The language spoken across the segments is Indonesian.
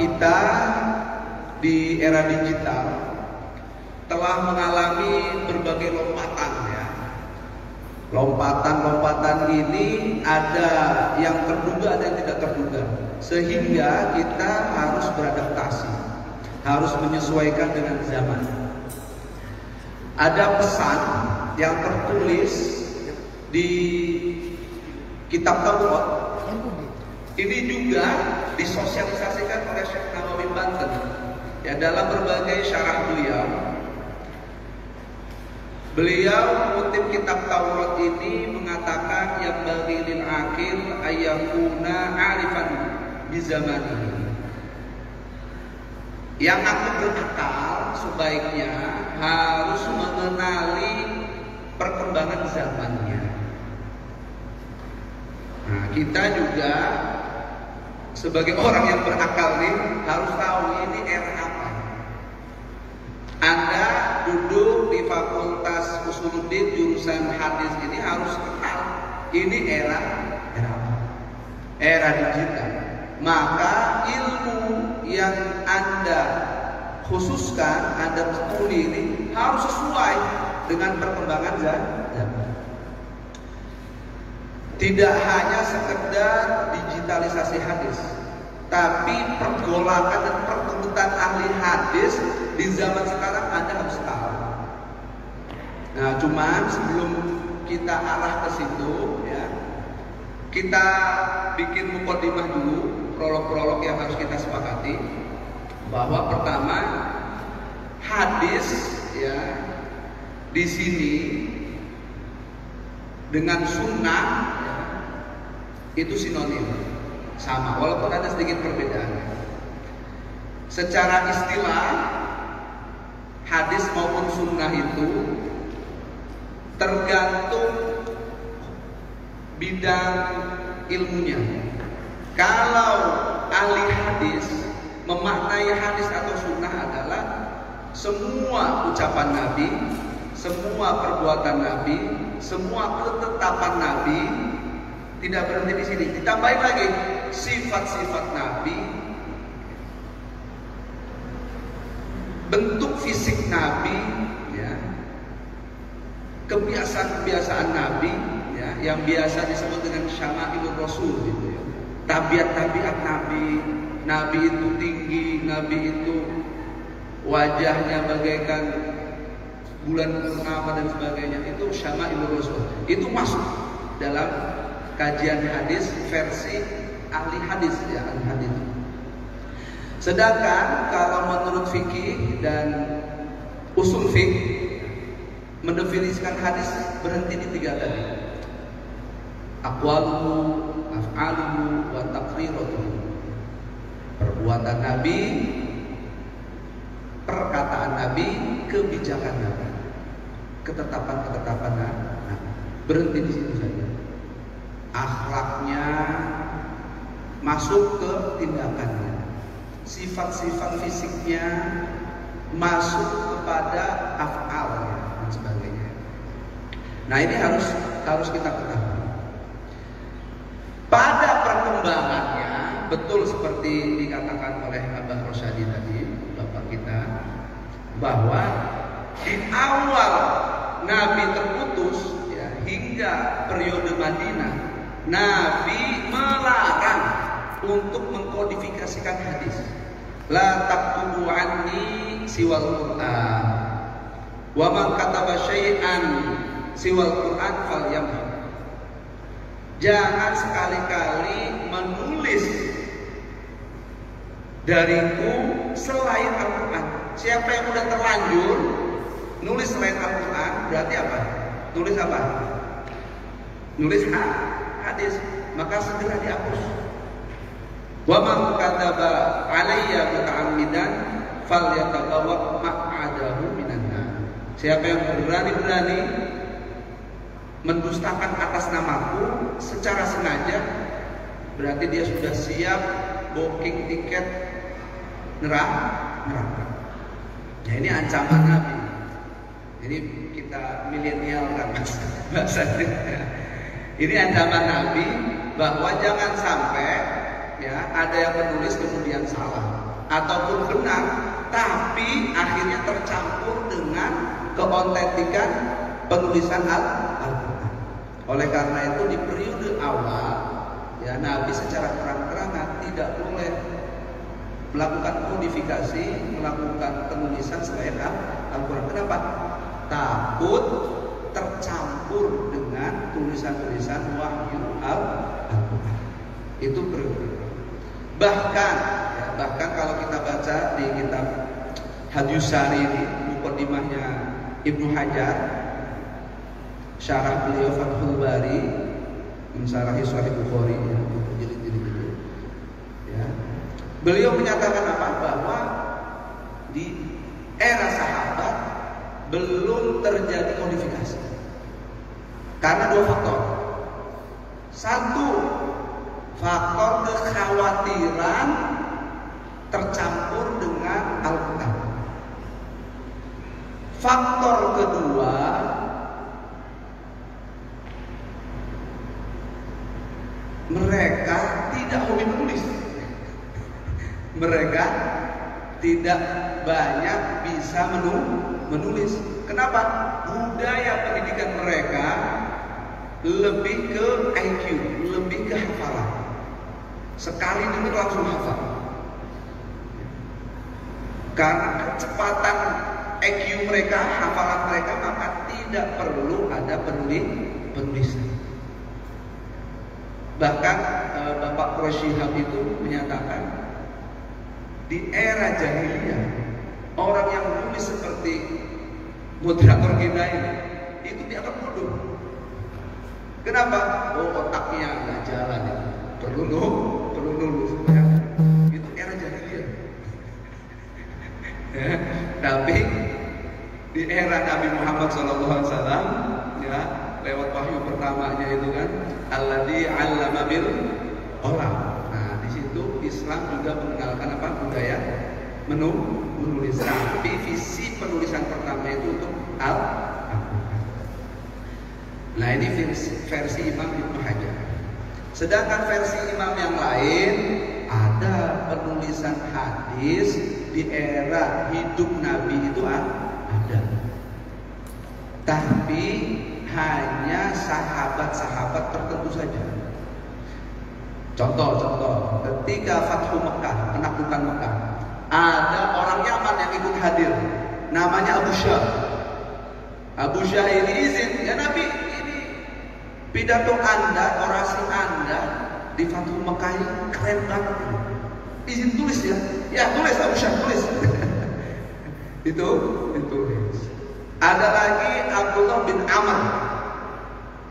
kita di era digital telah mengalami berbagai lompatan ya. Lompatan-lompatan ini ada yang terduga, ada yang tidak terduga. Sehingga kita harus beradaptasi, harus menyesuaikan dengan zaman. Ada pesan yang tertulis di kitab Taurat. Ini juga disosialisasikan oleh Syekh Nawawi Banten ya, dalam berbagai syarah beliau. Beliau mengutip kitab Taurat ini mengatakan yang bagi lil akil ayyakuna arifan bi zamanihi. Yang aku berakal sebaiknya harus mengenali perkembangan zamannya. Nah, kita juga sebagai orang yang berakal nih harus tahu ini era apa. Anda duduk di Fakultas Usuluddin jurusan hadis ini harus kenal ini era apa? Era digital. Maka ilmu yang Anda khususkan, Anda tekuni ini harus sesuai dengan perkembangan zaman. Tidak hanya sekedar digitalisasi hadis, tapi pergolakan dan pertuntutan ahli hadis di zaman sekarang Anda harus tahu. Nah, cuman sebelum kita arah ke situ ya, kita bikin mukadimah dulu, prolog-prolog yang harus kita sepakati. Bahwa pertama, hadis ya di sini dengan sunnah ya, itu sinonim, sama, walaupun ada sedikit perbedaan. Secara istilah hadis maupun sunnah itu tergantung bidang ilmunya. Kalau ahli hadis memaknai hadis atau sunnah adalah semua ucapan Nabi, semua perbuatan Nabi, semua ketetapan Nabi, tidak berhenti di sini. Ditambahin lagi sifat-sifat Nabi, bentuk fisik Nabi, ya, kebiasaan-kebiasaan Nabi, ya, yang biasa disebut dengan syama'ilur Rasul, gitu ya. Tabiat-tabiat Nabi. Nabi itu tinggi, Nabi itu wajahnya bagaikan bulan purnama dan sebagainya. Itu syama'ilur Rasul. Itu masuk dalam kajian hadis versi ahli hadis ya, ahli hadis. Sedangkan kalau menurut fikih dan usul fikih mendefinisikan hadis berhenti di 3 tadi. Aqwaluhu, af'aluhu, wa taqriruhu. Perbuatan Nabi, perkataan Nabi, kebijakan Nabi, ketetapan-ketetapan Nabi. Berhenti di situ saja. Akhlaknya masuk ke tindakannya, sifat-sifat fisiknya masuk kepada af'alnya dan sebagainya. Nah, ini harus kita ketahui. Pada perkembangannya, betul seperti dikatakan oleh Abah Rosyadi tadi, bapak kita, bahwa di awal Nabi terputus ya, hingga periode Madinah, Nabi melarang untuk mengkodifikasikan hadis. La taktubu anni siwal Qur'an, wa man kataba syai'an siwal Qur'an falyamhu. Jangan sekali-kali menulis dariku selain Al-Quran. Siapa yang udah terlanjur nulis selain Al-Quran, berarti apa? Nulis apa? Nulis hadis. Maka segera dihapus. Wa man kataba alayya muta'ammidan falyatabawwa maq'adahu minan nar. Siapa yang berani-berani mendustakan atas namaku secara sengaja, berarti dia sudah siap booking tiket neraka. Ya, ini ancaman Nabi. Ini kita milenial kan bahasanya. Ini ancaman Nabi bahwa jangan sampai ya ada yang menulis kemudian salah. ataupun benar, tapi akhirnya tercampur dengan keotentikan penulisan Al-Quran. Oleh karena itu di periode awal ya Nabi secara terang-terangan tidak boleh melakukan modifikasi, melakukan penulisan selain Al-Quran. Kenapa? Takut tercampur dengan tulisan-tulisan wahyu Al-Quran. Itu periode. Bahkan kalau kita baca di kitab Hadis Sari ini, mukadimahnya Ibnu Hajar, syarah beliau Fathul Bari, mensyarahi Sahih Bukhari ya, jilid-jilid ya. Beliau menyatakan apa? Bahwa di era sahabat belum terjadi modifikasi. Karena dua faktor. Satu, faktor kekhawatiran tercampur dengan Al-Quran. Faktor kedua, mereka tidak hobi menulis. Mereka tidak banyak bisa menulis. Kenapa? Budaya pendidikan mereka lebih ke IQ, lebih ke hafalan. Sekali dengar langsung hafal. Karena kecepatan IQ mereka, hafalan mereka, maka tidak perlu ada penulisan. Bahkan Bapak Quraisyihab itu menyatakan di era jahiliyah orang yang menulis seperti moderator kita ini itu dianggap bodoh. Kenapa? Oh, otaknya nggak jalan itu. Perlu nulis ya. Itu era jahiliyah. Ya, tapi di era Nabi Muhammad SAW ya, lewat wahyu pertamanya itu kan alladzi 'allama bil qalam. Nah, di situ Islam juga mengenalkan apa? Budaya menulis. Tapi visi penulisan pertama itu untuk Al-Quran. Nah, ini versi Imam Ibnu Hajar. Sedangkan versi imam yang lain ada penulisan hadis di era hidup Nabi itu ada. Tapi hanya sahabat-sahabat tertentu saja. Contoh, ketika Fathu Mekah, penaklukan Mekah, ada orang Yaman yang ikut hadir, namanya Abu Syah. Abu Syah ini izin, ya Nabi, ini pidato Anda, orasi Anda di Fathu Mekah ini keren banget. Izin tulis ya, ya tulis Abu Syah, tulis. itu ditulis. Ada lagi Abdullah bin Amr.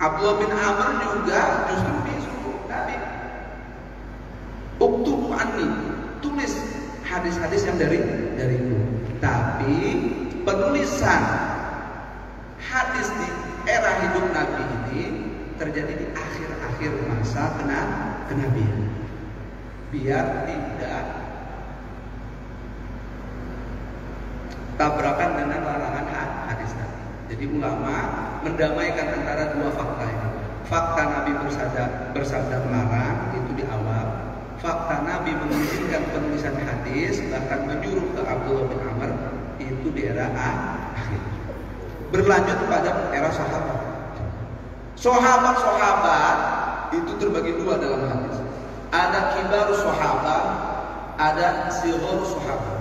Abdullah bin Amr juga justru disuruh Nabi, uktubu anni, tulis hadis-hadis yang dariku. Tapi penulisan hadis di era hidup Nabi ini terjadi di akhir-akhir masa kenabian, biar tidak tabrakan dengan larangan hadis tadi. Jadi ulama mendamaikan antara dua fakta ini. Fakta Nabi bersabda melarang itu di awal. Fakta Nabi mengizinkan penulisan hadis, bahkan menyuruh ke Abdullah bin Amr itu di era akhir. Berlanjut pada era sahabat. Sahabat itu terbagi dua dalam hadis. Ada kibarus sahabat, ada sighar sahabat.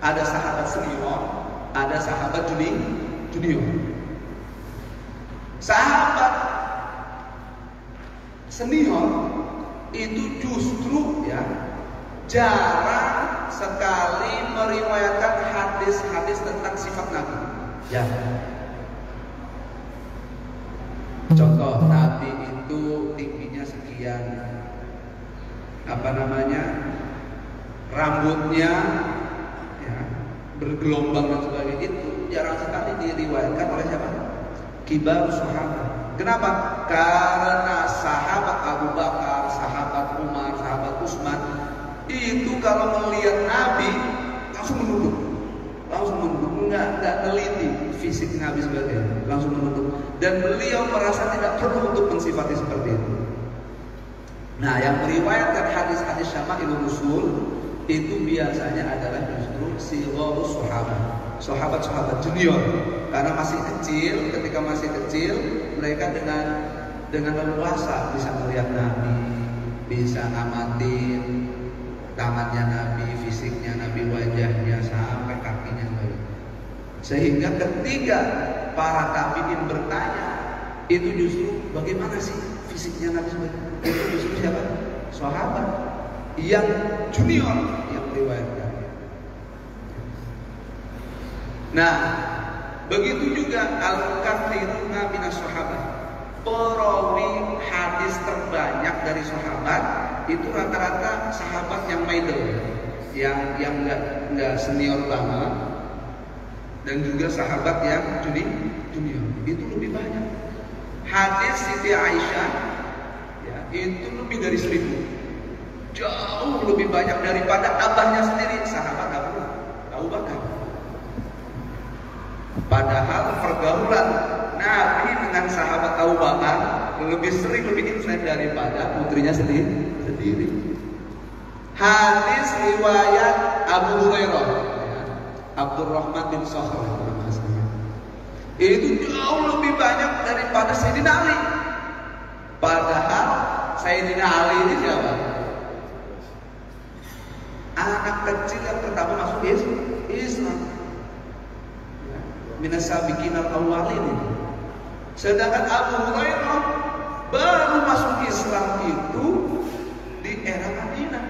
Ada sahabat senior, ada sahabat junior. Sahabat senior itu justru ya jarang sekali meriwayatkan hadis-hadis tentang sifat Nabi. Ya. Contoh, Nabi itu tingginya sekian, rambutnya ya, bergelombang dan sebagainya, itu jarang sekali diriwayatkan oleh siapa? Kibar sahabat. Kenapa? Karena sahabat Abu Bakar, sahabat Umar, sahabat Utsman itu kalau melihat Nabi langsung menunduk, nggak neliti fisik Nabi sebagainya, langsung menunduk. Dan beliau merasa tidak perlu untuk mensifati seperti itu. Nah, yang meriwayatkan hadis-hadis Syama'ilur Rasul itu biasanya adalah justru sigharus sahabat junior, karena masih kecil. Ketika masih kecil, mereka dengan leluasa bisa melihat Nabi, bisa amatin tangannya Nabi, fisiknya Nabi, wajahnya sampai kakinya Nabi. Sehingga ketika para tabi'in bertanya, itu justru bagaimana sih fisiknya Nabi, itu justru siapa? Sahabat yang junior yang meriwayatkan. Nah, begitu juga al-katsiruna minas sahabat, perawi hadis terbanyak dari sahabat itu rata-rata sahabat yang middle, yang enggak senior banget, dan juga sahabat yang junior itu lebih banyak. Hadis Siti Aisyah ya, itu lebih dari 1000, jauh lebih banyak daripada abahnya sendiri, sahabat Abu Bakar. Padahal pergaulan Nabi dengan sahabat Abu Bakar lebih sering, lebih intens daripada putrinya sendiri. Hadis riwayat Abu Hurairah, Abdurrahman bin Sakhr, itu jauh lebih banyak daripada Sayyidina Ali. Padahal Sayyidina Ali ini siapa? Anak kecil yang pertama masuk Islam, minas sabiqin al-awwalin. Sedangkan Abu Hurairah baru masuk Islam itu di era Madinah.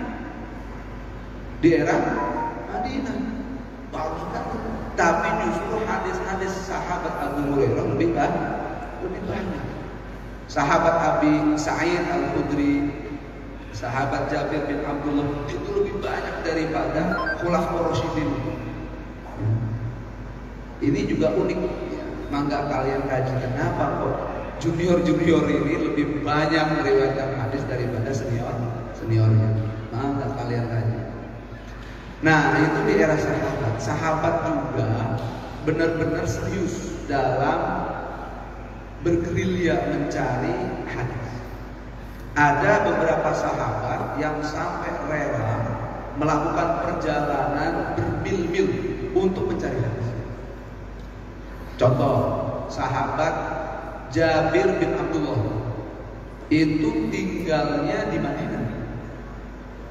Baru sekali. Tapi justru hadis-hadis sahabat Abu Hurairah lebih banyak. Sahabat Abi Sa'id Al-Khudri, sahabat Jabir bin Abdullah itu lebih banyak daripada Khulafaur Rasyidin. Ini juga unik. Mangga kalian kaji kenapa kok junior ini lebih banyak meriwayatkan hadis daripada seniornya. Mangga kalian kaji. Nah, itu di era sahabat juga benar-benar serius dalam bergerilya mencari hadis. Ada beberapa sahabat yang sampai rela melakukan perjalanan bermil-mil untuk mencari hadis. Contoh, sahabat Jabir bin Abdullah itu tinggalnya di Madinah.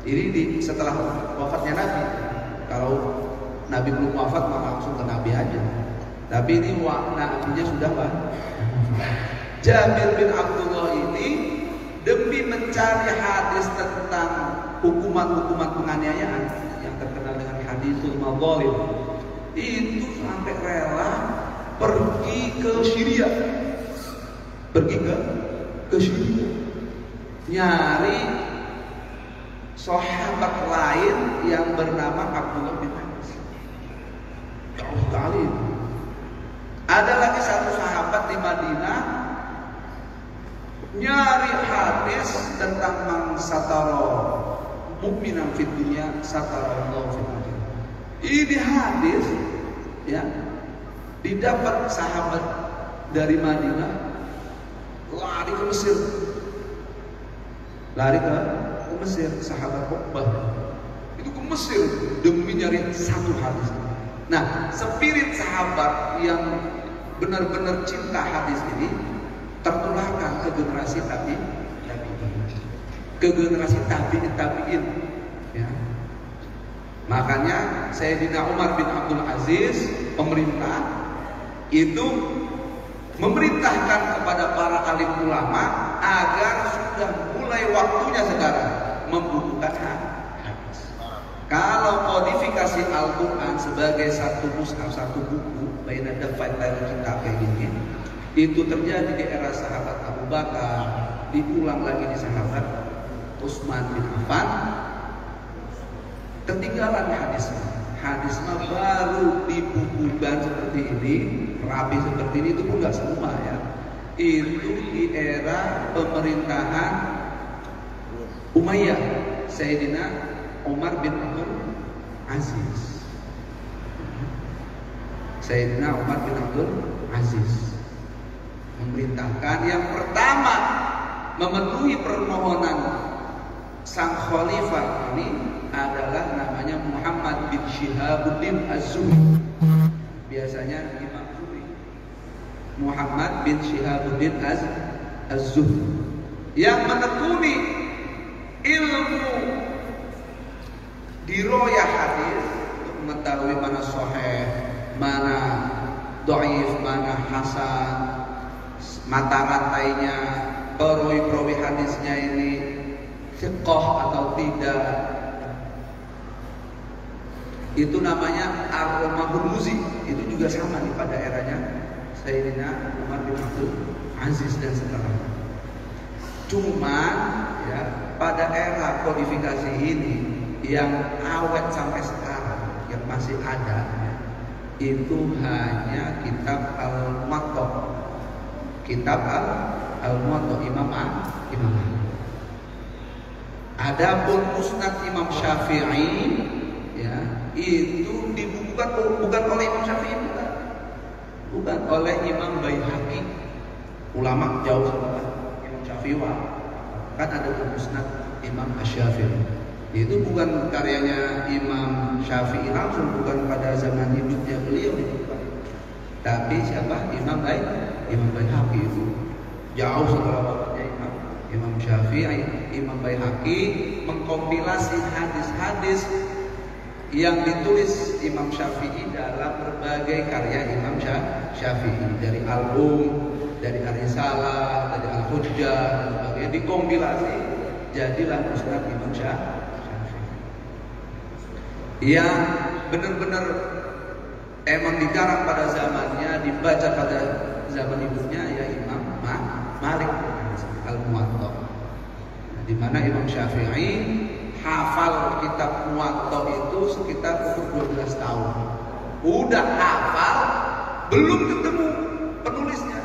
Ini setelah wafatnya Nabi. Kalau Nabi belum wafat maka langsung ke Nabi aja. Tapi ini Nabinya sudah Pak. Jabir bin Abdullah ini demi mencari hadis tentang hukuman-hukuman penganiayaan yang terkenal dengan hadisul madzalim, itu sampai rela pergi ke Syria, nyari sahabat lain yang bernama Abdullah bin Anas. Jauh sekali. Ada lagi satu sahabat di Madinah nyari hadis tentang man satara mukminan fid dunya satarallahu fil akhirah. Ini hadis ya didapat sahabat dari Madinah, lari ke Mesir, sahabat Uqbah itu ke Mesir demi nyari satu hadis. Nah, spirit sahabat yang benar-benar cinta hadis ini tertularkan ke generasi tabi'in, ya. Makanya Sayyidina Umar bin Abdul Aziz, pemerintah itu memerintahkan kepada para alim ulama agar sudah mulai waktunya sekarang membukukan hadis. Kalau kodifikasi Al-Quran sebagai satu mushaf, satu buku, baina dafai kita kayak gini, itu terjadi di era sahabat Abu Bakar, diulang lagi di sahabat Utsman bin Affan. Ketinggalan hadisnya baru dibukukan seperti ini, rapi seperti ini, itu pun nggak semua ya. Itu di era pemerintahan Umayyah, Sayyidina Umar bin Abdul Aziz. Sayyidina Umar bin Abdul Aziz memerintahkan, yang pertama memenuhi permohonan sang khalifah ini adalah Syihabuddin Az-Zuhri. Biasanya Imam Zuhri. Muhammad bin Syihabuddin Az-Zuhri yang menekuni ilmu diroyah hadis untuk mengetahui mana sahih, mana dhaif, mana hasan, mata rantainya, perawi-perawi hadisnya ini thiqah atau tidak. Itu namanya Ar-Hurmuzi. Itu juga sama nih pada eranya Sayyidina Umar bin Abdul Aziz dan setelahnya. Cuma ya pada era kodifikasi ini yang awet sampai sekarang yang masih ada ya, itu hanya kitab Al-Muwatta. Kitab Al-Muwatta Imam Malik. Adapun Musnad Imam Syafi'i ya itu dibukukan bukan oleh Imam Syafi'i, bukan oleh Imam Baihaqi. Ulama jauh sama Imam Syafi'i kan ada Musnad Imam Asy-Syafi'i. Itu bukan karyanya Imam Syafi'i langsung, bukan pada zaman hidupnya beliau, tapi siapa? Imam Baihaqi. Itu jauh setelah wafatnya Imam Syafi'i. Imam Baihaqi mengkompilasi hadis-hadis yang ditulis Imam Syafi'i dalam berbagai karya Imam Syafi'i, dari Al-Um, dari Ar-Risalah, dari Al-Hujjah dan sebagainya, dikompilasi jadilah Musnad Imam Syafi'i yang benar-benar emang dikarang pada zamannya, dibaca pada zaman hidupnya ya Imam Malik Al-Muwatta, di mana Imam Syafi'i hafal kitab Muwatta itu sekitar umur 12 tahun. Udah hafal, belum ketemu penulisnya.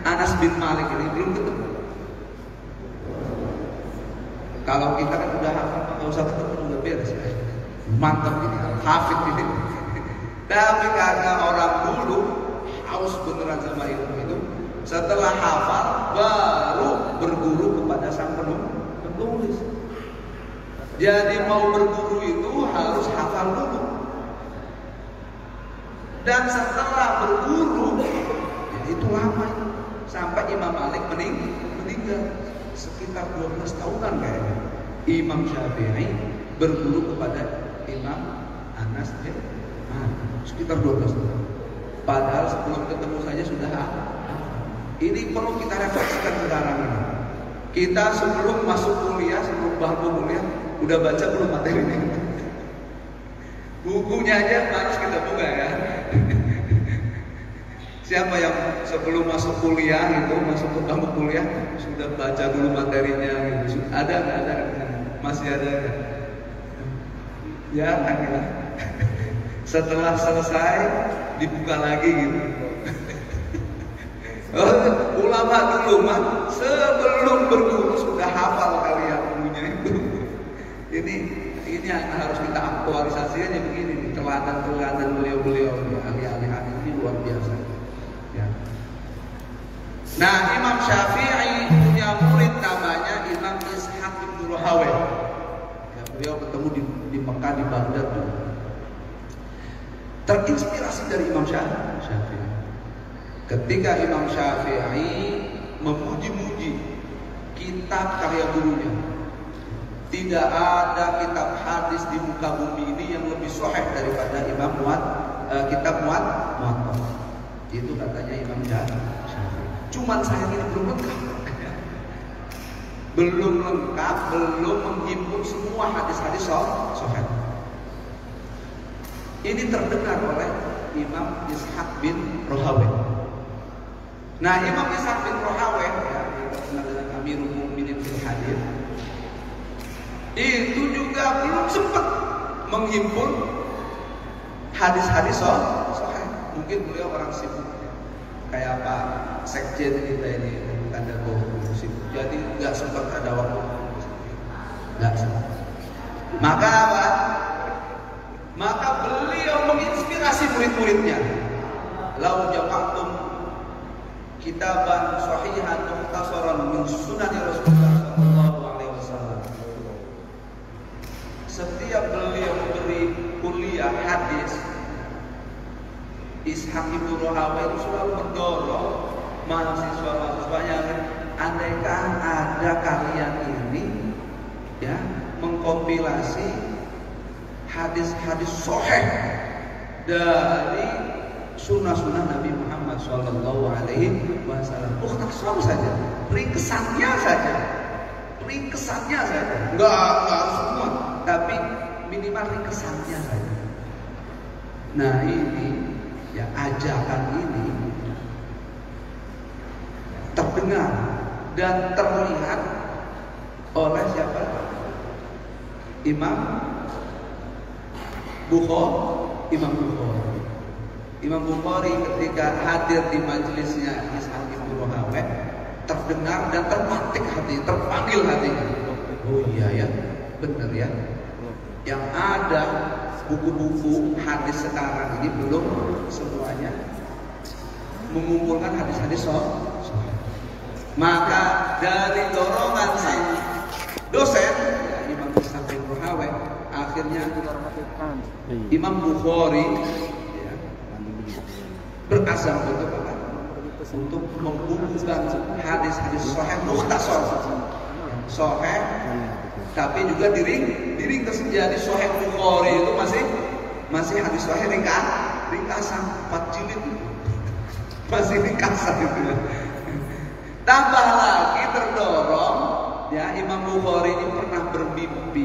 Anas bin Malik ini belum ketemu. Kalau kita kan udah hafal, nggak usah ketemu, udah beres. Mantap ini, hafid ini. Tapi karena orang dulu haus beneran sama ilmu itu, setelah hafal baru berguru kepada sang penulis. Jadi mau berguru itu harus hafal dulu. Dan setelah berguru, ya itu lama itu. Sampai Imam Malik meninggal sekitar 12 tahunan kayaknya. Imam Syafi'i berguru kepada Imam Anas bin Malik sekitar 12 tahun. Padahal sebelum ketemu saja sudah ini perlu kita refleksikan sekarang ini. Kita sebelum masuk kuliah, sebelum bangku kuliah, udah baca belum materinya? Bukunya aja harus kita buka ya. Siapa yang sebelum masuk kuliah itu, masuk ke bangku kuliah, sudah baca dulu materinya gitu? Ada nggak? Ada? Masih ada ya? Ya kan ya. Setelah selesai dibuka lagi gitu. Ulama dulu mah sebelum berguru sudah hafal kalian punya itu. Ini yang harus kita aktualisasinya begini nih, teladan beliau-beliau ahli-ahli hadis ini luar biasa. Ya. Nah, Imam Syafi'i punya murid namanya Imam Ishaq bin Rahawayh. Ya, beliau ketemu di Mekah, di Baghdad tuh. Terinspirasi dari Imam Syafi'i. Ketika Imam Syafi'i memuji-muji kitab karya gurunya, tidak ada kitab hadis di muka bumi ini yang lebih sahih daripada kitab Muwatta. Itu katanya Imam Syafi'i. Cuman sayang ini belum lengkap. Belum lengkap, belum menghimpun semua hadis-hadis sahih. Ini terdengar oleh Imam Ishaq bin Rahawayh. Nah, Imam Ishaq bin Rahawayh ya, yang terkenal dengan Amirul Mukminin fil Hadis, itu juga belum sempat menghimpun hadis-hadis sahih. Mungkin beliau orang sibuk kayak Pak Sekjen kita ini, tanda sibuk. Jadi nggak sempat ada waktu. Nggak sempat. Maka apa? Maka beliau menginspirasi murid-muridnya. Lau jama'tum kitaban sahihan mukhtasaran min sunani Rasulullah sallallahu alaihi wasallam. Setiap beliau memberi juga hadis Ishaq Ibnu Rahawayh itu selalu mendorong mahasiswa-mahasiswanya, andaikan ada kalian ini ya mengkompilasi hadis-hadis sahih dari sunnah-sunnah Nabi Muhammad Shallallahu Alaihi Wasallam. Mukhtasar saja, ringkesannya saja, nggak semua, tapi minimal ringkesannya saja. Nah ini ya ajakan ini terdengar dan terlihat oleh siapa? Imam Bukhari. Imam Bukhari ketika hadir di majelisnya Ishaq Ibnu Rahawayh terdengar dan terpatik hati, terpanggil hatinya. Oh iya ya, benar ya. Yang ada buku-buku hadis sekarang ini belum semuanya mengumpulkan hadis-hadis sahih. Maka dari dorongan sang dosen ya, Imam Ishaq Ibnu Rahawayh, akhirnya Imam Bukhari ya, berazam untuk mengumpulkan hadis-hadis sahih mukhtasar sahih, tapi juga diringkas jadi Sahih Bukhari itu masih hadis sahih ringkasan 4 jilid masih ringkasan itu ya. Tambah lagi terdorong ya, Imam Bukhari ini pernah bermimpi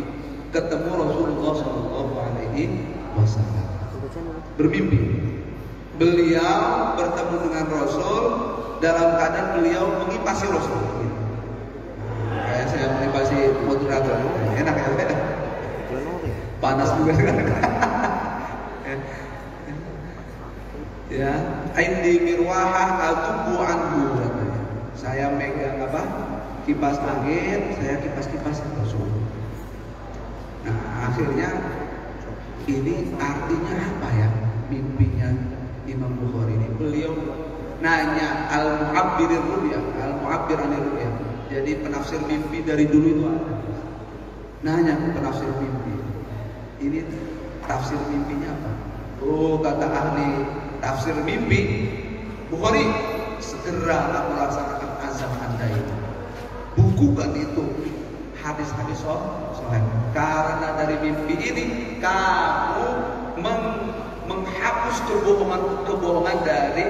ketemu Rasulullah Shallallahu Alaihi Wasallam. Bermimpi beliau bertemu dengan Rasul dalam keadaan beliau mengipasi Rasul. Kayak saya mengipasi moderator, enak ya? Panas juga ya. Indi mirwahah atubu anhu. Saya megang apa? Kipas angin, saya kipas-kipas Rasul. Nah, akhirnya ini artinya apa ya? Mimpinya Imam Bukhari ini. Beliau nanya al-mu'abbirir ru'ya, al-mu'abbiranir ru'ya. Jadi penafsir mimpi dari dulu itu ada. Nanya ke penafsir mimpi. Ini tafsir mimpinya apa? Oh, kata ahli tafsir mimpi, Bukhari, segera melaksanakan azam Anda itu. Bukukan itu hadis-hadis sahih. Karena dari mimpi ini kamu menghapus kebohongan dari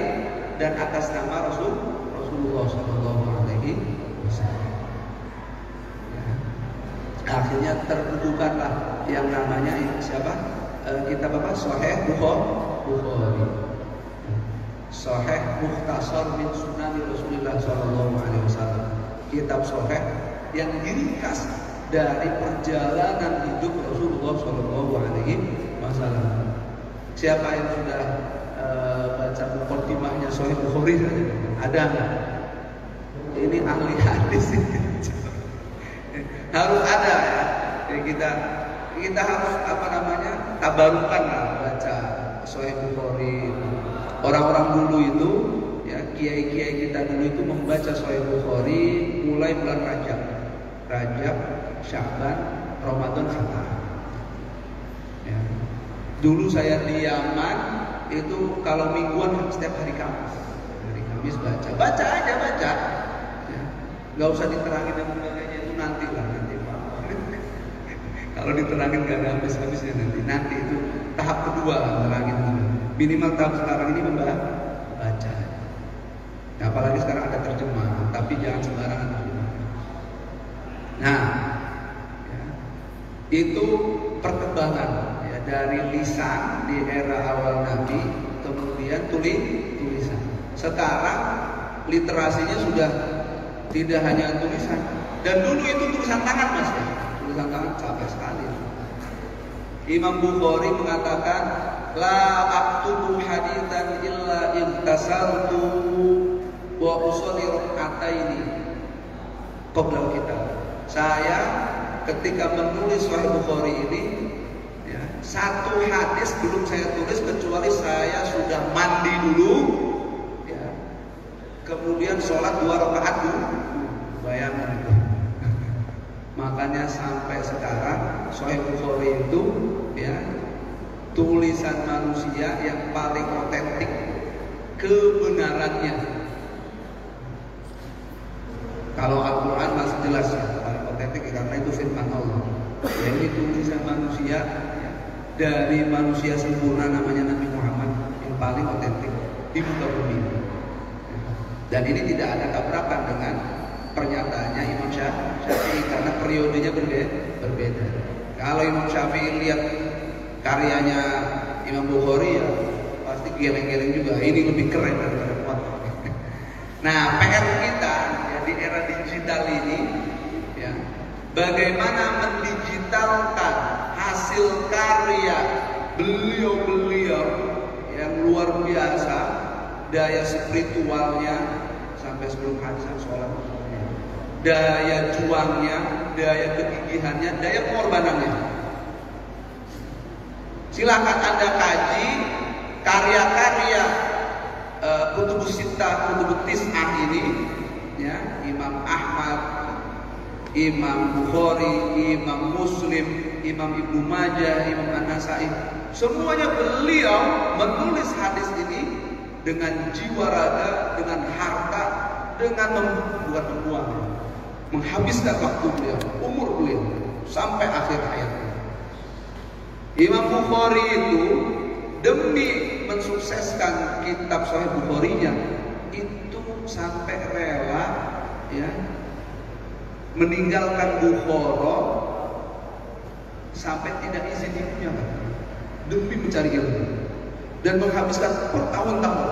dan atas nama Rasulullah Shallallahu Alaihi Wasallam. Ya. Akhirnya terbukukanlah yang namanya siapa? Kitab apa? Sahih Bukhari. Sahih Mukhtasar min Sunani Rasulullah Shallallahu Alaihi Wasallam. Kitab sahih yang diringkas dari perjalanan hidup Rasulullah Shallallahu Alaihi Wasallam. Siapa yang sudah baca muqaddimahnya Sahih Bukhari? Ada nggak? Ini ahli hadis harus ada ya. Jadi kita harus apa namanya tabarukan lah baca Sahih Bukhari. Orang-orang dulu itu ya, kiai-kiai kita dulu itu membaca Sahih Bukhari mulai bulan Rajab, Sya'ban, Ramadan, khatam. Ya. Dulu saya di Yaman itu kalau mingguan setiap hari Kamis. Hari Kamis baca aja. Ya. Gak usah diterangin dan sebagainya, itu nanti Pak. Kalau diterangin gak ada habis-habisnya nanti itu tahap kedua lah, terangin dulu. Minimal tahap sekarang ini baca. Nah, apalagi sekarang ada terjemahan, tapi jangan sembarangan terjemahan. Nah, ya, itu perkembangan ya, dari lisan di era awal Nabi, kemudian tulisan. Sekarang literasinya sudah tidak hanya tulisan, dan dulu itu tulisan tangan Mas ya. Tulisan tangan capek sekali. Imam Bukhari mengatakan, la aktubu haditsan illa intasaltu wa usolli rak'ataini qabla kita. Saya ketika menulis Sahih Bukhari ini ya, satu hadis belum saya tulis kecuali saya sudah mandi dulu ya, kemudian sholat 2 rakaat dulu. Bayangkan itu. Makanya sampai sekarang Sahih Bukhari itu ya tulisan manusia yang paling otentik kebenarannya. Kalau Al-Quran masih jelas ya, paling otentik karena itu firman Allah. Ya, ini tulisan manusia dari manusia sempurna namanya Nabi Muhammad yang paling otentik di muka bumi. Dan ini tidak ada tabrakan dengan pernyataannya Imam Syafi'i karena periodenya berbeda. Kalau Imam Syafi'i lihat karyanya Imam Bukhari ya pasti geleng-geleng juga. Ini lebih keren daripada Muwatta. Nah, PR kita ya, di era digital ini ya, bagaimana mendigitalkan hasil karya beliau-beliau yang luar biasa, daya spiritualnya sampai sebelum hadisan sholat, daya juangnya, daya kegigihannya, daya pengorbanannya. Silakan Anda kaji karya-karya Kutubus Sittah, Kutubus Tis'ah ini ya, Imam Ahmad, Imam Bukhari, Imam Muslim, Imam Ibnu Majah, Imam An-Nasai, semuanya beliau menulis hadis ini dengan jiwa raga, dengan harta, dengan bukan membuang, menghabiskan waktu beliau, umur beliau sampai akhir hayatnya. Imam Bukhari itu demi mensukseskan kitab Sahih Bukhari-nya itu sampai rela ya meninggalkan Bukhara sampai tidak izin ibunya demi mencari ilmu dan menghabiskan bertahun-tahun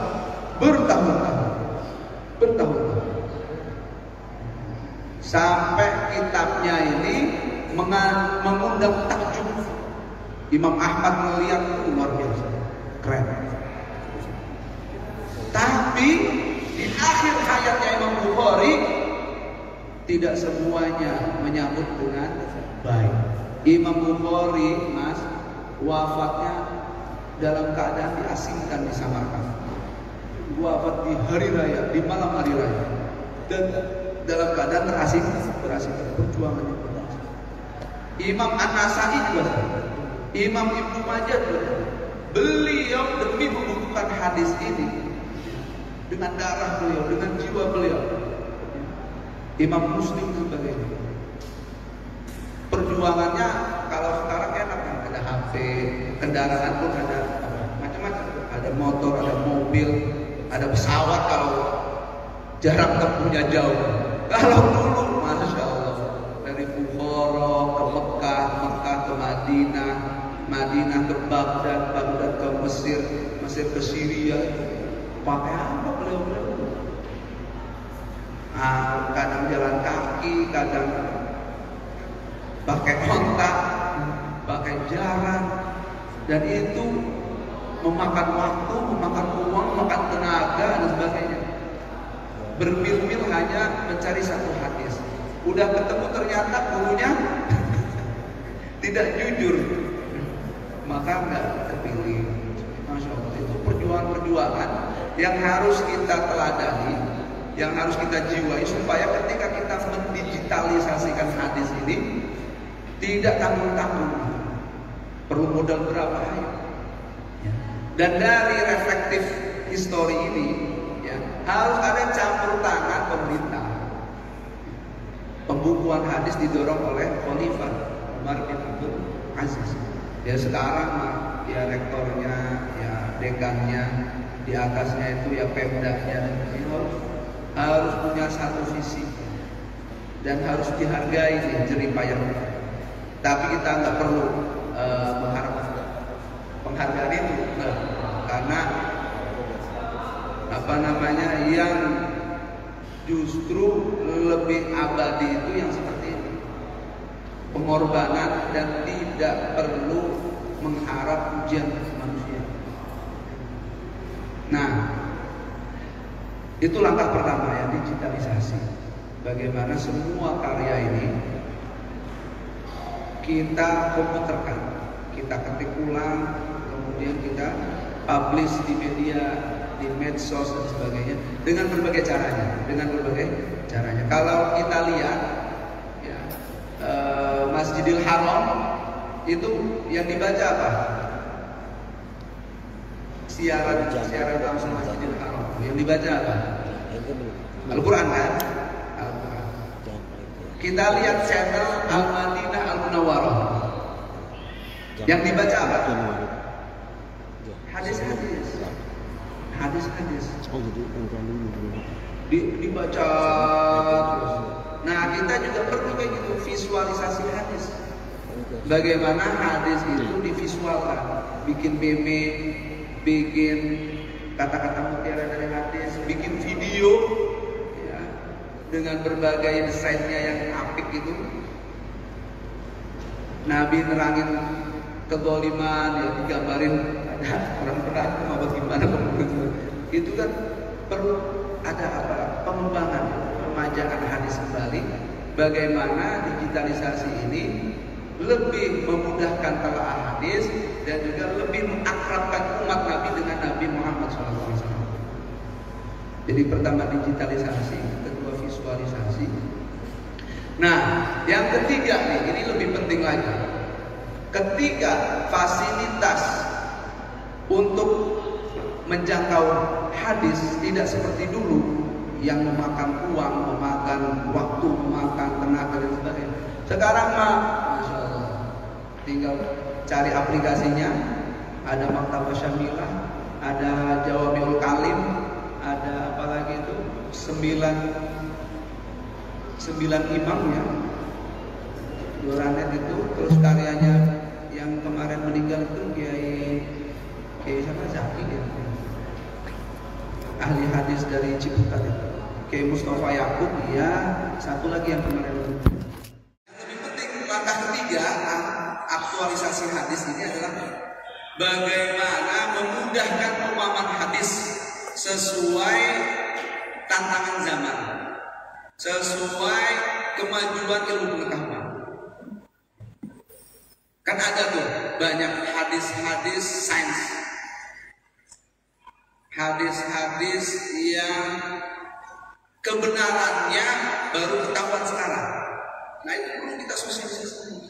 sampai kitabnya ini mengundang takjub. Imam Ahmad melihat luar biasa keren. Tapi di akhir hayatnya Imam Bukhari tidak semuanya menyambut dengan baik. Imam Bukhari mas wafatnya dalam keadaan diasingkan di Samarkand. Wafat di hari raya, di malam hari raya, dan dalam keadaan terasing perjuangannya berlangsung. Imam An-Nasai juga, Imam Ibnu Majah juga, beliau demi membukukan hadis ini dengan darah beliau, dengan jiwa beliau. Imam Muslim sebagainya. Perjuangannya kalau sekarang enak kan, ada HP, kendaraan pun ada macam-macam, ada motor, ada mobil, ada pesawat kalau jarak tempuhnya jauh. Kalau dulu, masya Allah, dari Bukhara ke Mekah, Mekah ke Madinah, Madinah ke Baghdad, Baghdad ke Mesir, Mesir ke Syria, pakai apa beliau? Kadang jalan kaki, kadang pakai ontak, pakai jalan, dan itu memakan waktu, memakan uang, memakan tenaga dan sebagainya. Bermil-mil hanya mencari satu hadis. Udah ketemu ternyata gurunya tidak jujur, maka nggak kepilih. Masya Allah, itu perjuangan-perjuangan yang harus kita teladani, yang harus kita jiwai supaya ketika kita mendigitalisasikan hadis ini tidak tanggung-tanggung. Perlu modal berapa ya? Dan dari reflektif histori ini ya, harus ada campur tangan pemerintah. Pembukuan hadis didorong oleh Khalifah Umar bin Abdul Aziz. Ya sekarang ya rektornya, ya dekannya, di atasnya itu ya pemdanya, harus punya satu visi dan harus dihargai jeripayah. Tapi kita nggak perlu mengharapkan penghargaan itu, karena yang justru lebih abadi itu yang seperti ini, pengorbanan dan tidak perlu mengharap pujian manusia. Nah, itu langkah pertama ya, digitalisasi. Bagaimana semua karya ini kita komputerkan, kita ketik ulang, kemudian kita publish di media, di medsos dan sebagainya dengan berbagai caranya. Kalau kita lihat ya, Masjidil Haram itu yang dibaca apa? siaran langsung Masjidil Haram. Yang dibaca apa? Al-Quran kan? Al-Quran. Kita lihat channel Al-Madinah Al-Munawwarah. Yang dibaca apa? Hadis-hadis. Dibaca terus. Nah, kita juga perlu kayak gitu, visualisasi hadis. Bagaimana hadis itu divisualkan, bikin meme, bikin kata-kata mutiara dari hadis, bikin video ya, dengan berbagai desainnya yang apik itu. Nabi nerangin kezaliman ya, digambarin ada orang berantem apa gimana itu kan perlu ada apa, pengembangan, pemajaan hadis kembali. Bagaimana digitalisasi ini lebih memudahkan telaah hadis dan juga lebih mengakrabkan umat Nabi dengan Nabi Muhammad SAW. Jadi pertama digitalisasi, kedua visualisasi. Nah, yang ketiga nih, ini lebih penting lagi. Ketika fasilitas untuk menjangkau hadis tidak seperti dulu yang memakan uang, memakan waktu, memakan tenaga dan sebagainya. Sekarang mah, masya Allah, tinggal cari aplikasinya. Ada Maktabah Syamilah, ada Jawamiul Kalim, ada apa lagi itu 9 imam ya, Duranet itu, terus karyanya yang kemarin meninggal itu Kiai sama Zaki ya, ahli hadis dari Ciputat itu, Kiai Mustafa Yakub ya, satu lagi yang kemarin. Yang lebih penting langkah ketiga aktualisasi hadis ini adalah bagaimana memudahkan pemahaman hadis sesuai tantangan zaman, sesuai kemajuan ilmu pengetahuan. Kan ada tuh banyak hadis-hadis sains, hadis-hadis yang kebenarannya baru ketahuan sekarang. Nah, itu perlu kita sosialisasi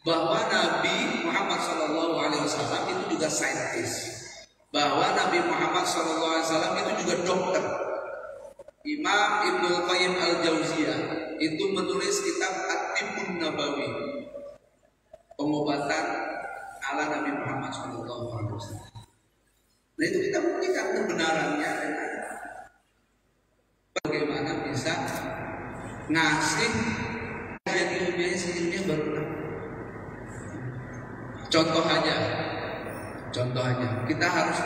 bahwa Nabi Muhammad SAW itu juga saintis, bahwa Nabi Muhammad SAW itu juga dokter. Imam Ibnu Qayyim Al-Jauziyah itu menulis kitab At-Tibbun Nabawi, pengobatan ala Nabi Muhammad SAW. Nah, itu kita buktikan kebenarannya. Bagaimana bisa ngasih kajian ilmiahnya sendirinya baru. Contoh aja, kita harus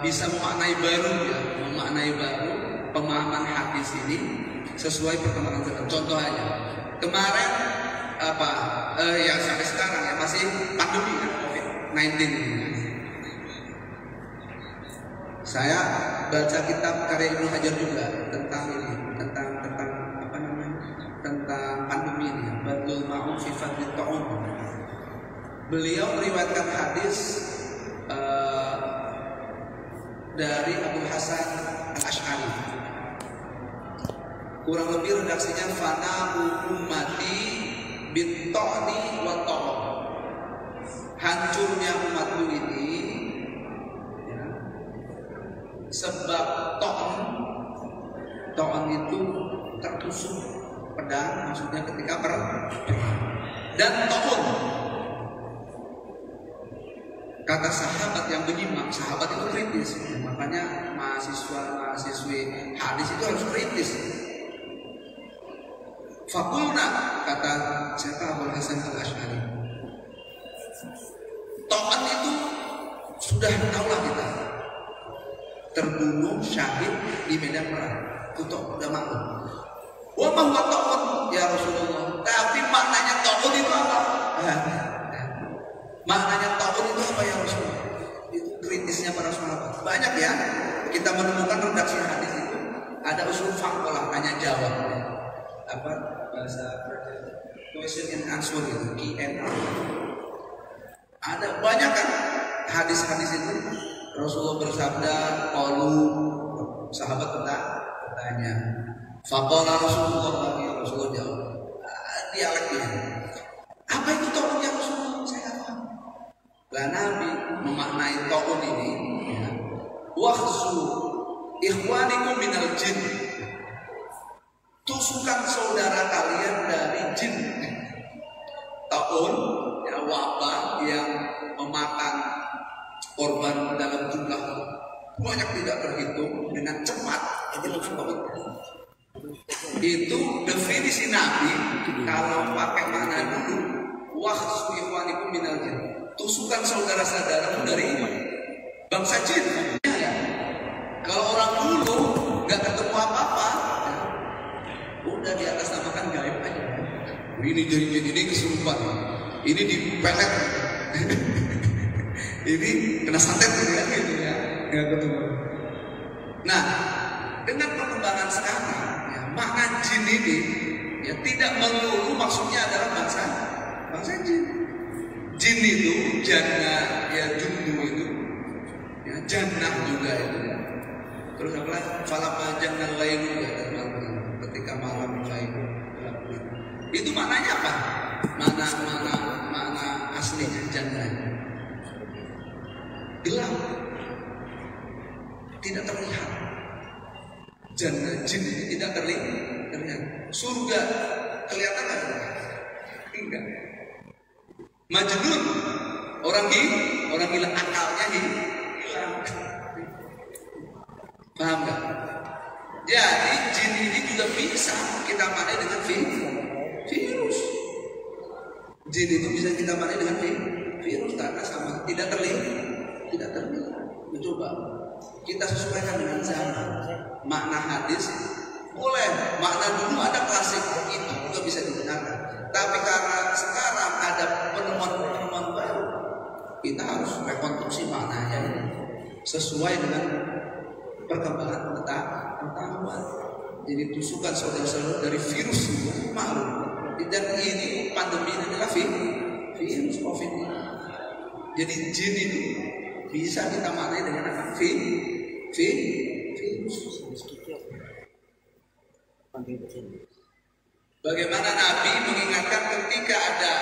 bisa memaknai baru pemahaman hadis ini sesuai perkembangan zaman. Contoh aja, kemarin ya sampai sekarang ya masih pandemi kan, COVID-19 ini. Saya baca kitab karya Ibnu Hajar juga tentang ini, tentang pandemi ini, Badlul Ma'un fi Fadlit Ta'un. Beliau meriwayatkan hadis dari Abu Hasan Al-Asy'ari. Kurang lebih redaksinya fana ummati bintoni wa ta'un. Hancurnya umatku ini ya, sebab ta'un itu tertusuk pedang, maksudnya ketika perang. Dan ta'un, kata sahabat yang menyimak, sahabat itu kritis, makanya mahasiswi hadis itu harus kritis. Fakulna, kata siapa, Abu Hasan Al-Asy'ari, ta'un itu sudah tahulah kita, terbunuh syahid di medan perang, itu udah maklum. Wa ma huwa ta'un ya Rasulullah, tapi maknanya ta'un itu apa? Maknanya ta'un itu apa ya Rasulullah? Itu kritisnya para sahabat. Banyak ya kita menemukan redaksi hadis itu ada usul faqlah, tanya jawab, apa bahasa question and answer gitu, Q&A. Ada banyak kan hadis-hadis itu. Rasulullah bersabda, qalu, sahabat bertanya, faqala Rasulullah, ya Rasulullah jawab. Dialeknya, apa itu ta'un ya Rasulullah? Saya nggak paham. Lah Nabi memaknai ta'un ini, ya, wakhzu ikhwanikum minal jin, tusukan saudara kalian dari jin. Ta'un, ya, wabah yang memakan korban dalam jumlah banyak tidak terhitung dengan cepat. Itu definisi Nabi kalau pakai makna dulu, wakhzu ikhwanikum minal jin, tusukan saudara-saudaramu dari bangsa jin. Ya. Kalau orang dulu nggak ketemu apa-apa, udah di atas namakan gaib aja. Ini jadi ini kesurupan, ini dipelet, ini kena santet gitu ya, nggak ketemu. Nah, dengan perkembangan sekarang, ya, makna jin ini ya tidak melulu maksudnya adalah bangsa jin. Jin itu jannah, ya jundu itu, ya jannah juga itu. Terus apa lagi? Falama jannah lailu, ya, ketika malam lailu. Itu maknanya apa? Makna aslinya jannah. Gelap, tidak terlihat. Jannah jin ini tidak terlihat. Surga kelihatan nggak? Enggak. Majnun, orang gila akalnya hilang. Paham nggak? Jadi jin ini juga bisa kita maknai dengan virus. Jin itu bisa kita maknai dengan virus karena sama tidak terlihat. Coba kita sesuaikan dengan zaman. Makna hadis boleh, makna dulu ada klasik itu juga bisa digunakan. Tapi karena sekarang ada penemuan baru, kita harus rekonstruksi maknanya ini sesuai dengan perkembangan pengetahuan. Jadi tusukan saudara-saudara dari virus itu maklum. Dan ini pandemi ini adalah virus COVID ini. Jadi jin itu bisa kita maknai dengan apa? Virus. Bagaimana Nabi mengingatkan ketika ada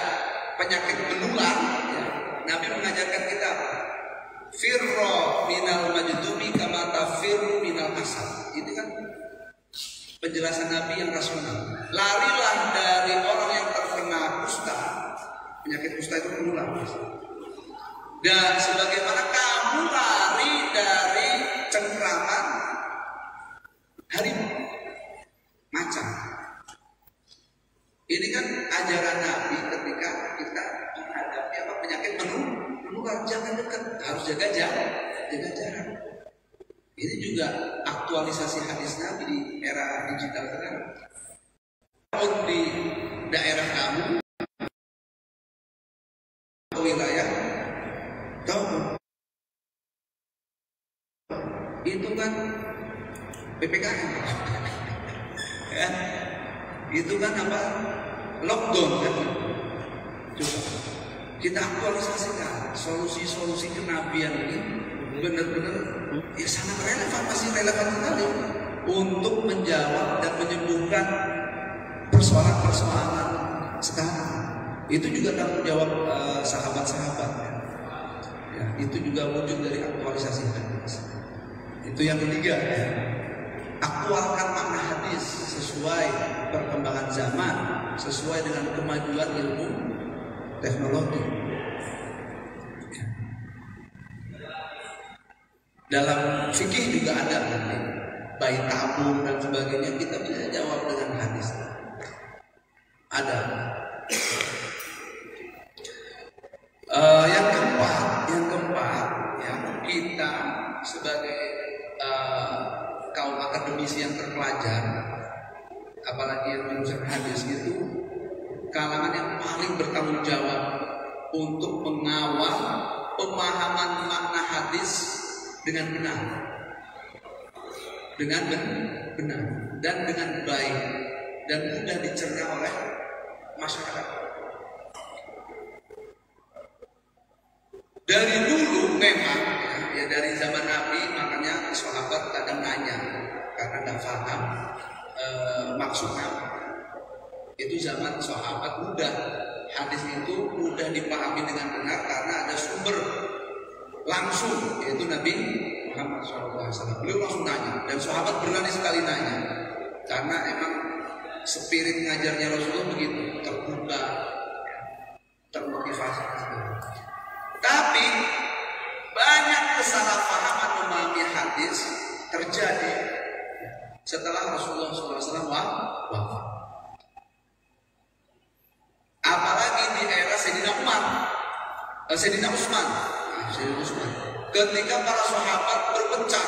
penyakit menular, ya, Nabi mengajarkan kita firro minal majdumi kama tafirru minal asad. Ini kan penjelasan Nabi yang rasional. Larilah dari orang yang terkena kusta. Penyakit kusta itu menular. Dan sebagaimana kamu lari dari cengkraman harimau, macan. Ini kan ajaran Nabi ketika kita menghadapi apa penyakit menular, jangan dekat, harus jaga jarak. Ini juga aktualisasi hadis Nabi di era digital sekarang. Di daerah kamu, wilayah, tahu itu kan PPKM, ya, itu kan apa? Lockdown kan? Coba kita aktualisasikan solusi-solusi kenabian ini benar-benar ya sangat relevan, masih relevan sekali untuk menjawab dan menyembuhkan persoalan-persoalan sekarang. Itu juga tanggung jawab sahabat-sahabat. Ya, itu juga wujud dari aktualisasi hadis. Itu yang ketiga, ya. Aktualkan makna hadis sesuai perkembangan zaman, sesuai dengan kemajuan ilmu teknologi. Dalam fikih juga ada nanti bayi tabung dan sebagainya, kita bisa jawab dengan hadis. Ada. Yang keempat, ya, kita sebagai kaum akademisi yang terpelajar, apalagi yang jurusan hadis itu kalangan yang paling bertanggung jawab untuk mengawal pemahaman makna hadis dengan benar, dan dengan baik dan mudah dicerna oleh masyarakat. Dari dulu memang ya dari zaman Nabi, makanya sahabat kadang nanya karena nggak paham maksudnya. Itu zaman sahabat mudah hadis itu mudah dipahami dengan benar karena ada sumber langsung, yaitu Nabi Muhammad SAW. Beliau langsung nanya, dan sahabat berani sekali nanya, karena emang spirit ngajarnya Rasulullah begitu, terbuka, termotivasi. Tapi banyak kesalahpahaman memahami hadis terjadi setelah Rasulullah SAW wafat. Apalagi di era Sayyidina Utsman. Ketika para sahabat berpecah,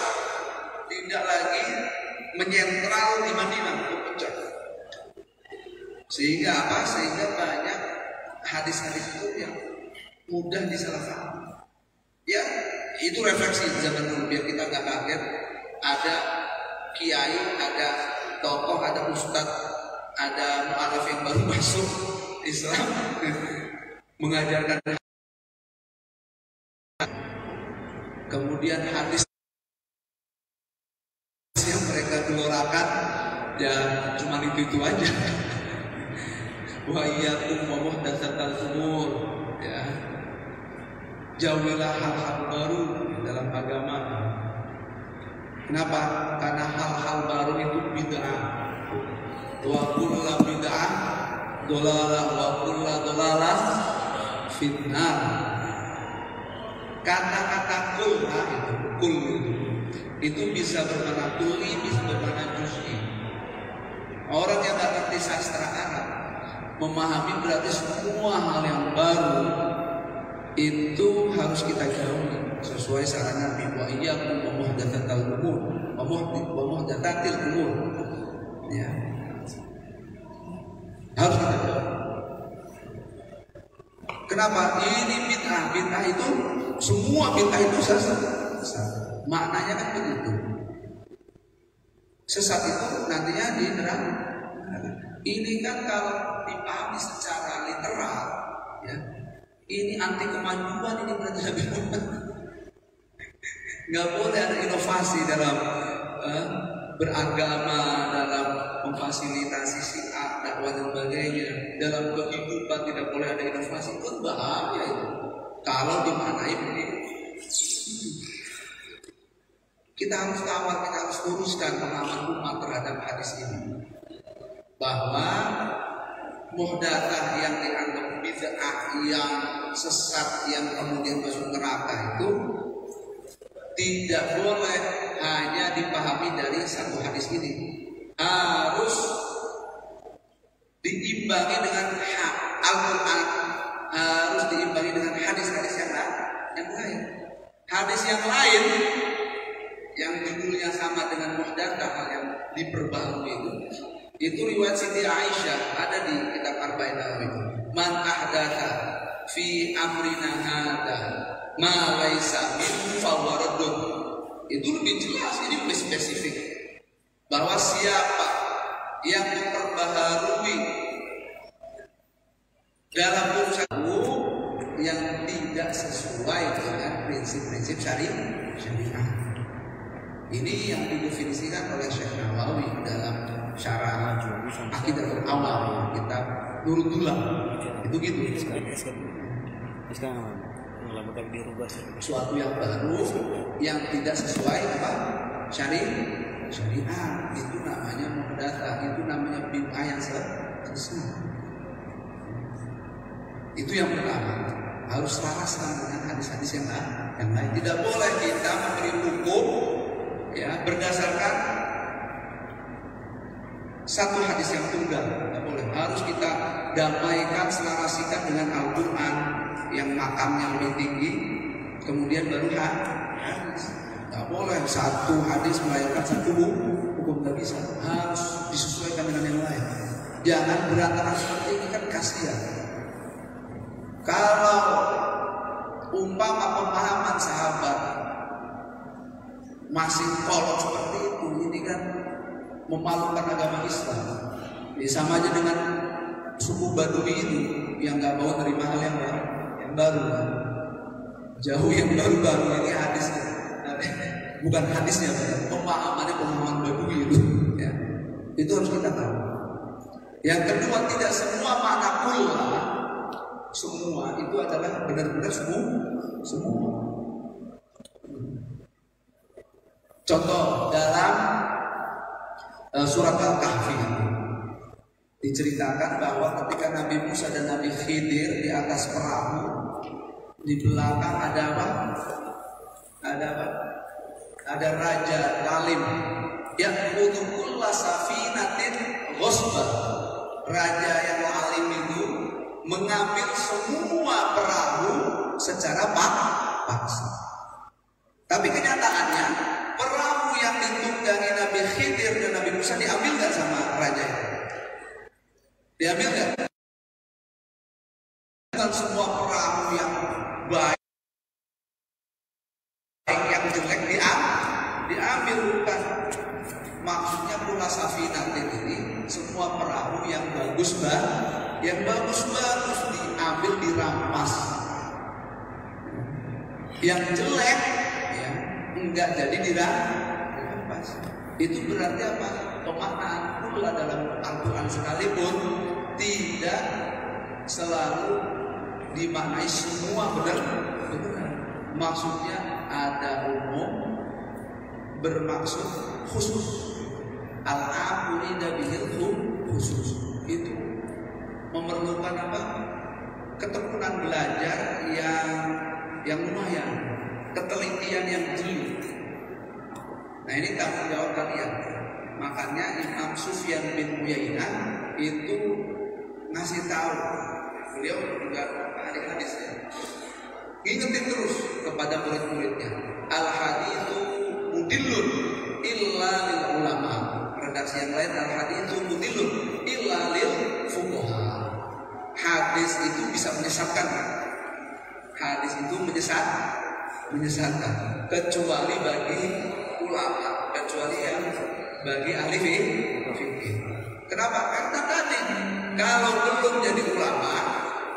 tidak lagi menyentral di Madinah, berpecah. Sehingga apa? Sehingga banyak hadis-hadis itu yang mudah disalahpahami. Ya, itu refleksi zaman dulu biar kita nggak kaget. Ada kiai, ada tokoh, ada ustadz, ada mu'alaf yang baru masuk Islam mengajarkan, kemudian hadis yang mereka gelorakan ya cuma itu aja. Wa iyyakum wa muhdatsatal umur, ya, jauhilah hal-hal baru dalam agama. Kenapa? Karena hal-hal baru itu bid'ah. Wa kullu bid'ah dolalah wa kullu dolalah fitnah. Kata-kata kul itu bisa bermakna kulli, bisa bermakna juz'i. Orang yang tak ngerti sastra Arab memahami berarti semua hal yang baru itu harus kita jauhi sesuai saran Nabi, wa iyyakum wa muhdatsatil umur, wa muhdatsatil umur. Ya. Harus kita jauhi. Kenapa? Ini bid'ah itu semua bid'ah itu sesat. Maknanya kan begitu. Sesat itu nantinya di neraka. Ini kan kalau dipahami secara literal, ya, ini anti kemajuan, ini berarti Nabi Muhammad. Nggak boleh ada inovasi dalam beragama, dalam memfasilitasi syiar, dakwah dan sebagainya. Dalam kehidupan tidak boleh ada inovasi, itu bahaya itu. Kalau dimaknai begitu, kita harus kawal, kita harus luruskan pemahaman umat terhadap hadis ini. Bahwa muhdatsah yang dianggap bid'ah, yang sesat, yang kemudian masuk neraka itu tidak boleh hanya dipahami dari satu hadis ini. Harus diimbangi dengan Al-Quran, harus diimbangi dengan hadis-hadis yang lain. Hadis yang lain yang judulnya sama dengan muhdatsah yang diperbarui itu riwayat Siti Aisyah, ada di kitab Arba'in Nawawi. Man ahdatsa fi amrina hadza ma laisa min fawaradun. Itu lebih jelas, ini lebih spesifik. Bahwa siapa yang memperbaharui dalam urusan yang tidak sesuai dengan prinsip-prinsip syariah. Ini yang didefinisikan oleh Syekh Nawawi dalam Syarah Aqidatul Awam, kitab Nurul. Itu gitu. Suatu yang baru yang tidak sesuai apa? Syariah. Itu namanya muhdatsah, itu namanya bid'ah yang sesat. Itu yang pertama, harus selaraskan dengan hadis-hadis yang lain. Tidak boleh kita memberi hukum, ya, berdasarkan satu hadis yang tunggal. Tidak boleh. Harus kita damaikan, selarasikan dengan Al-Quran yang makamnya lebih tinggi, kemudian baru hadis. Tidak boleh satu hadis melahirkan satu hukum, tidak bisa. Harus disesuaikan dengan yang lain. Jangan berantakan seperti ini, kan kasihan. Kalau umpama pemahaman sahabat masih kolot seperti itu, ini kan memalukan agama Islam. Ya, sama aja dengan suku Badui itu yang nggak mau terima hal yang baru, kan? Jauh yang baru-baru ini hadisnya, bukan hadisnya, pemahaman Badui itu, ya. Itu harus kita tahu. Yang kedua, tidak semua makna kullah semua itu adalah benar-benar semua. Contoh dalam surat Al-Kahfi diceritakan bahwa ketika Nabi Musa dan Nabi Khidir di atas perahu, di belakang ada apa? Ada raja zalim yang kulla safinatin ghasba. Raja yang zalim itu mengambil semua perahu secara paksa. Tapi kenyataannya perahu yang ditunggangi Nabi Khidir dan Nabi Musa diambil nggak sama raja itu? Diambil nggak? Bukan semua perahu yang baik yang jelek diambil, bukan. Maksudnya kulla safinatin ini semua perahu yang bagus diambil, dirampas. Yang jelek ya enggak jadi dirampas. Itu berarti apa? Pemaknaan kulla dalam Al-Quran sekalipun tidak selalu dimaknai semua benar. Maksudnya ada umum, bermaksud khusus. Al-amu inda bihil khusus. Itu memerlukan apa? Ketekunan belajar yang lumayan, ketelitian yang jeli. Nah, ini tanggung jawab kalian. Makanya Imam Sufyan bin Uyainah itu ngasih tahu, beliau juga ahli hadis ya, ingetin terus kepada murid-muridnya, al haditsu mudillun illa lil ulama. Redaksi yang lain, al haditsu mudillun illa lil fuqaha. Hadis itu bisa menyesatkan. Hadis itu menyesatkan kecuali bagi ulama, kecuali yang bagi ahli fikih. Kenapa? Karena tadi kalau belum jadi ulama,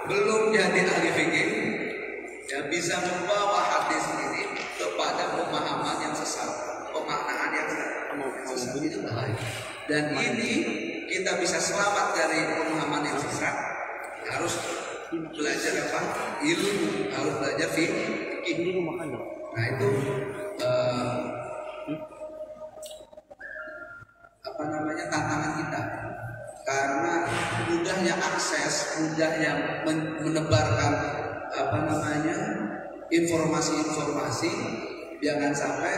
belum jadi ahli fikih, ya bisa membawa hadis ini kepada pemahaman yang sesat, pemaknaan yang sesat. Itu bahaya. Dan ini kita bisa selamat dari pemahaman yang sesat, harus belajar apa? Ilmu, harus belajar fikih. Nah itu tantangan kita, karena mudahnya akses, mudahnya menebarkan informasi-informasi. Jangan sampai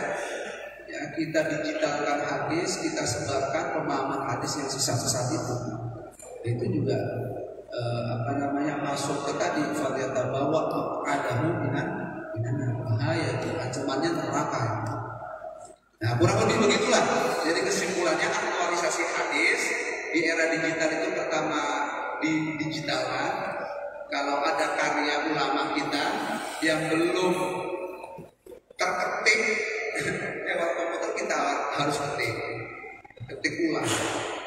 ya kita digitalkan hadis, kita sebarkan pemahaman hadis yang sesat-sesat itu. Itu juga masuk ke tadi bawa adamu minan bahaya, itu ancamannya neraka. Nah, kurang lebih begitulah. Jadi kesimpulannya, aktualisasi hadis di era digital itu pertama didigitalkan. Kalau ada karya ulama kita yang belum terketik lewat komputer, kita harus ketik ulang.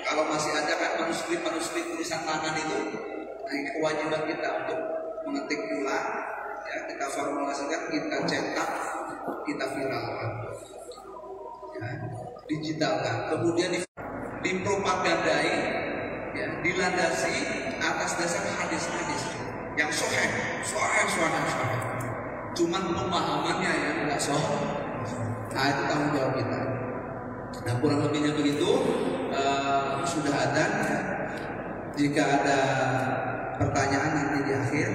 Kalau masih ada kan manuskrip tulisan tangan itu, nah ini kewajiban kita untuk mengetik ulang, ya kita formulasikan, kita cetak, kita viralkan. Digitalkan, kemudian dipropagandai, ya, dilandasi atas dasar hadis-hadis yang sahih. Cuman pemahamannya yang enggak sahih. Nah, itu tanggung jawab kita. Nah, kurang lebihnya begitu. Sudah ada. Jika ada pertanyaan nanti di akhir,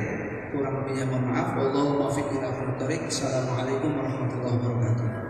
kurang lebihnya mohon maaf. Wallahu muwaffiq ila aqwamit thoriq. Assalamualaikum warahmatullahi wabarakatuh.